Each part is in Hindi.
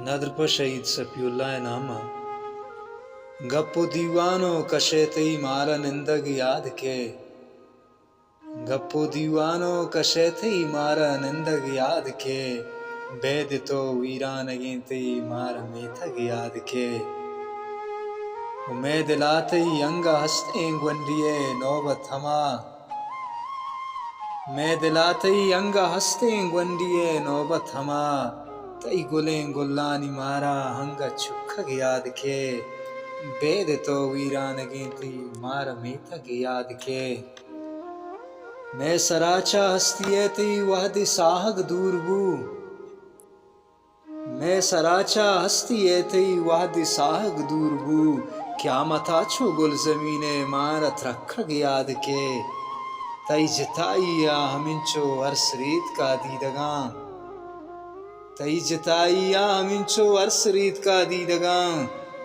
नदरप शहीद सफीउल्लाह नामा गप्पो दीवानो कशेतई मारा निंदग याद के गप्पो दीवानो कशेतई मारा निंदग याद के बेद तो वीरान गेंतई मारा मेथग याद के उमेद लातई अंगा हस्ते ग्वंडिये नौबत हमा मैं दिलातई अंगा हस्ते ग्वंडिये नौबत हमा तई गुलें गुल्लानी मारा हंगा छुखग याद के बेद तो वीरान गेंती मारा मेथग याद के मैं सराचा हस्तिये तई वहद साहग दूरबू मैं सराचा हस्तिये तई वहद साहग दूरबू क्या मता छो गुल जमीने मारत रखग याद के तई जताइया हमिंचो अर्सरीत का दीदगा तई जताइया हमिंचो अर्सरीत का दीदगा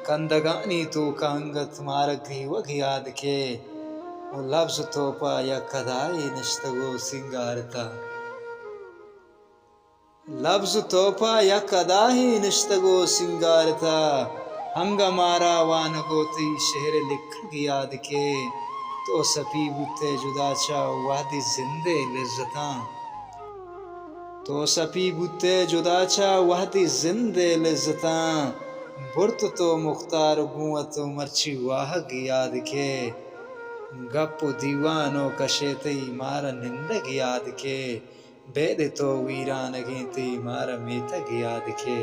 कंदगानी तो कांगत मारगरी वग याद के वो लफ्ज तोपा या कदाई नश्तगो सिंगारता लफ्ज तोपा या कदाही नश्तगो सिंगारता हंगा मारा वानगो तई शहर लिखग याद के तो सफी बुते जुदा चा वादी जिंदे लिज्जता तो सफी बुते जुदा चा वादी जिंदे लिज्जता बुर्त तो मुख्तार गुवत मर्ची वाहग याद के गप्पो दीवानो कशेतई मारा निंदग याद के बेद तो वीरान गेंती मारा मेथग याद के।